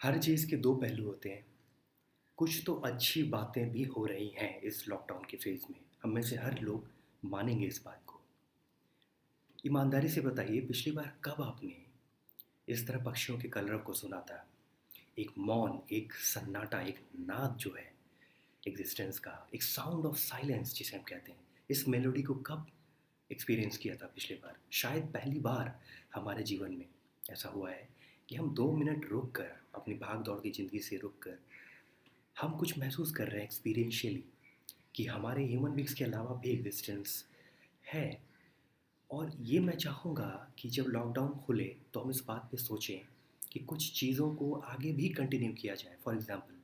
हर चीज़ के दो पहलू होते हैं। कुछ तो अच्छी बातें भी हो रही हैं इस लॉकडाउन के फेज़ में। हम में से हर लोग मानेंगे इस बात को। ईमानदारी से बताइए, पिछली बार कब आपने इस तरह पक्षियों के कलरव को सुना था? एक मौन, एक सन्नाटा, एक नाद जो है एग्ज़िस्टेंस का, एक साउंड ऑफ साइलेंस जिसे हम कहते हैं। इस मेलोडी को कब एक्सपीरियंस किया था पिछली बार? शायद पहली बार हमारे जीवन में ऐसा हुआ है कि हम 2 मिनट रुक कर, अपनी भाग-दौड़ की ज़िंदगी से रुक कर हम कुछ महसूस कर रहे हैं एक्सपीरियंशियली कि हमारे ह्यूमन बीइंग्स के अलावा भी एग्जिस्टेंस है। और ये मैं चाहूँगा कि जब लॉकडाउन खुले तो हम इस बात पे सोचें कि कुछ चीज़ों को आगे भी कंटिन्यू किया जाए। फॉर एग्ज़ाम्पल,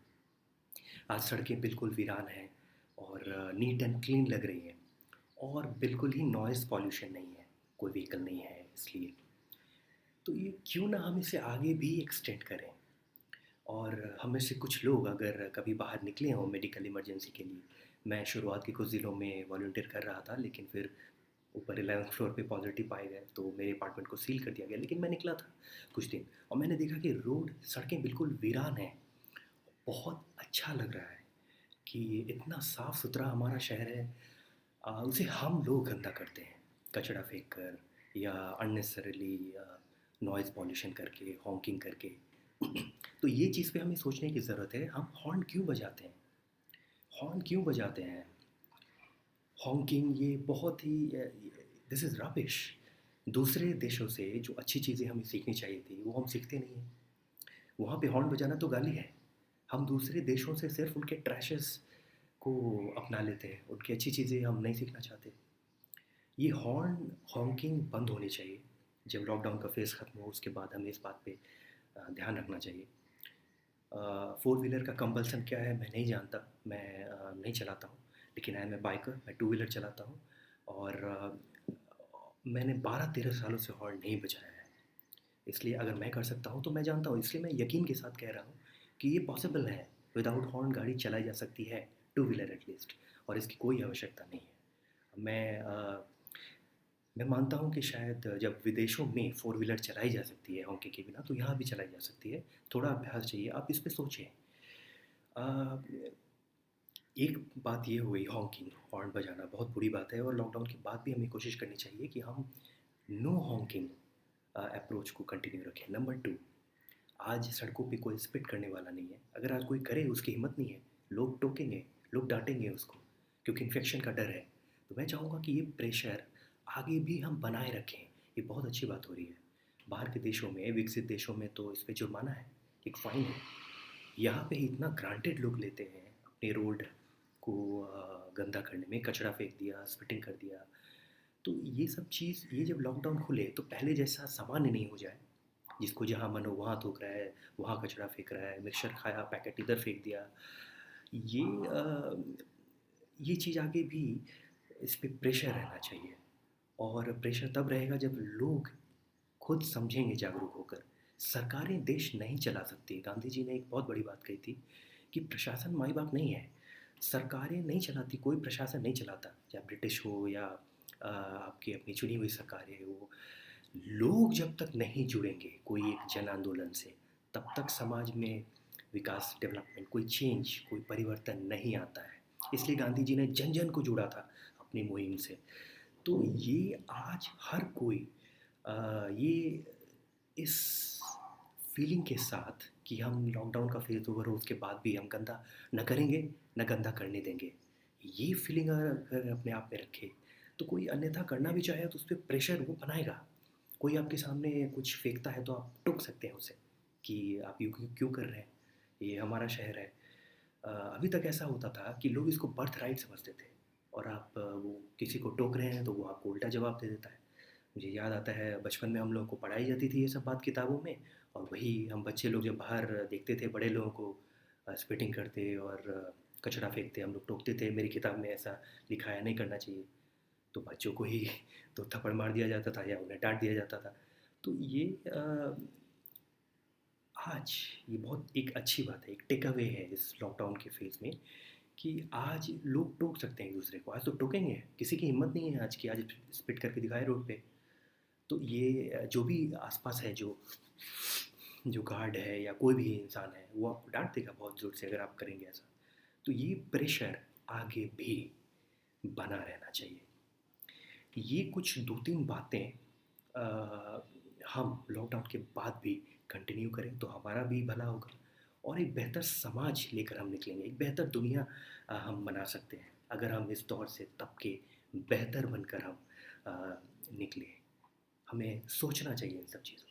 आज सड़कें बिल्कुल वीरान हैं और नीट एंड क्लीन लग रही हैं और बिल्कुल ही नॉइज़ पॉल्यूशन नहीं है, कोई व्हीकल नहीं है इसलिए। तो ये क्यों ना हम इसे आगे भी एक्सटेंड करें। और हम में से कुछ लोग अगर कभी बाहर निकले हों मेडिकल इमरजेंसी के लिए, मैं शुरुआत के कुछ ज़िलों में वॉलंटियर कर रहा था, लेकिन फिर ऊपर 11th फ्लोर पे पॉजिटिव पाए गए तो मेरे अपार्टमेंट को सील कर दिया गया। लेकिन मैं निकला था कुछ दिन और मैंने देखा कि रोड, सड़कें बिल्कुल वीरान हैं। बहुत अच्छा लग रहा है कि इतना साफ़ सुथरा हमारा शहर है। उसे हम लोग गंदा करते हैं कचरा फेंक कर या अननेसेसरीली नॉइज़ पॉल्यूशन करके, हॉकिंग करके। तो ये चीज़ पे हमें सोचने की ज़रूरत है, हम हॉर्न क्यों बजाते हैं? हॉर्न क्यों बजाते हैं? हॉकिंग ये बहुत ही दिस इज़ रबिश। दूसरे देशों से जो अच्छी चीज़ें हमें सीखनी चाहिए थी वो हम सीखते नहीं हैं। वहाँ पे हॉर्न बजाना तो गाली है। हम दूसरे देशों से सिर्फ उनके ट्रैशेस को अपना लेते हैं, उनकी अच्छी चीज़ें हम नहीं सीखना चाहते। ये हॉर्न हॉकिंग बंद होनी चाहिए। जब लॉकडाउन का फेज़ ख़त्म हो उसके बाद हमें इस बात पे ध्यान रखना चाहिए। फोर व्हीलर का कंपल्सन क्या है मैं नहीं जानता, मैं नहीं चलाता हूँ। लेकिन आई एम ए बाइकर, मैं टू व्हीलर चलाता हूँ और मैंने 12-13 सालों से हॉर्न नहीं बजाया है। इसलिए अगर मैं कर सकता हूँ तो मैं जानता हूँ, इसलिए मैं यकीन के साथ कह रहा हूँ कि ये पॉसिबल है। विदाउट हॉर्न गाड़ी चलाई जा सकती है, टू व्हीलर एटलीस्ट, और इसकी कोई आवश्यकता नहीं है। मैं मानता हूँ कि शायद जब विदेशों में फ़ोर व्हीलर चलाई जा सकती है हॉकी के बिना, तो यहाँ भी चलाई जा सकती है। थोड़ा अभ्यास चाहिए, आप इस पे सोचें। अ, एक बात ये हुई, हॉकिंग, हॉर्न बजाना बहुत बुरी बात है और लॉकडाउन के बाद भी हमें कोशिश करनी चाहिए कि हम नो हॉकिंग अप्रोच को कंटिन्यू रखें। नंबर 2, आज सड़कों पे कोई स्पिट करने वाला नहीं है। अगर आज कोई करे उसकी हिम्मत नहीं है, लोग टोकेंगे, लोग डाँटेंगे उसको क्योंकि इन्फेक्शन का डर है। तो मैं चाहूँगा कि ये प्रेशर आगे भी हम बनाए रखें। ये बहुत अच्छी बात हो रही है। बाहर के देशों में, विकसित देशों में तो इस पे जुर्माना है, एक फ़ाइन है। यहाँ पे इतना ग्रांटेड लोग लेते हैं अपने रोड को गंदा करने में, कचरा फेंक दिया, स्पिटिंग कर दिया। तो ये सब चीज़, ये जब लॉकडाउन खुले तो पहले जैसा सामान्य नहीं हो जाए, जिसको जहाँ मन हो वहाँ थूक रहा है, वहाँ कचरा फेंक रहा है, मिक्सचर खाया पैकेट इधर फेंक दिया। ये ये चीज़ आगे भी इस पे प्रेशर रहना चाहिए। और प्रेशर तब रहेगा जब लोग खुद समझेंगे जागरूक होकर। सरकारें देश नहीं चला सकती। गांधी जी ने एक बहुत बड़ी बात कही थी कि प्रशासन माई बाप नहीं है। सरकारें नहीं चलाती, कोई प्रशासन नहीं चलाता, चाहे ब्रिटिश हो या आपकी अपनी चुनी हुई सरकारें हो। लोग जब तक नहीं जुड़ेंगे कोई एक जन आंदोलन से, तब तक समाज में विकास, डेवलपमेंट, कोई चेंज, कोई परिवर्तन नहीं आता है। इसलिए गांधी जी ने जन जन को जोड़ा था अपनी मुहिम से। तो ये आज हर कोई ये इस फीलिंग के साथ कि हम लॉकडाउन का फेज़ ओवर हो उसके बाद भी हम गंदा न करेंगे, न गंदा करने देंगे। ये फीलिंग अगर अपने आप में रखे, तो कोई अन्यथा करना भी चाहे तो उस पे प्रेशर वो बनाएगा। कोई आपके सामने कुछ फेंकता है तो आप टोक सकते हैं उसे कि आप यूँ क्यों क्यों कर रहे हैं? ये हमारा शहर है। अभी तक ऐसा होता था कि लोग इसको बर्थ राइट समझते थे और आप वो किसी को टोक रहे हैं तो वो आपको उल्टा जवाब दे देता है। मुझे याद आता है बचपन में हम लोगों को पढ़ाई जाती थी ये सब बात किताबों में, और वही हम बच्चे लोग जब बाहर देखते थे बड़े लोगों को स्पिटिंग करते और कचरा फेंकते, हम लोग टोकते थे, मेरी किताब में ऐसा लिखा है नहीं करना चाहिए। तो बच्चों को ही तो थप्पड़ मार दिया जाता था या उन्हें डांट दिया जाता था। तो ये आज ये बहुत एक अच्छी बात है, एक टेक अवे है इस लॉकडाउन के फेज़ में कि आज लोग टोक सकते हैं एक दूसरे को। आज तो टोकेंगे, किसी की हिम्मत नहीं है आज की, आज स्पिट करके दिखाए रोड पे। तो ये जो भी आसपास है, जो जो गार्ड है या कोई भी इंसान है वो आपको डांट देगा बहुत ज़ोर से अगर आप करेंगे ऐसा। तो ये प्रेशर आगे भी बना रहना चाहिए। ये कुछ 2-3 बातें हम लॉकडाउन के बाद भी कंटिन्यू करें तो हमारा भी भला होगा और एक बेहतर समाज लेकर हम निकलेंगे, एक बेहतर दुनिया हम बना सकते हैं अगर हम इस दौर से तब के बेहतर बनकर हम निकलें। हमें सोचना चाहिए इन सब चीज़ों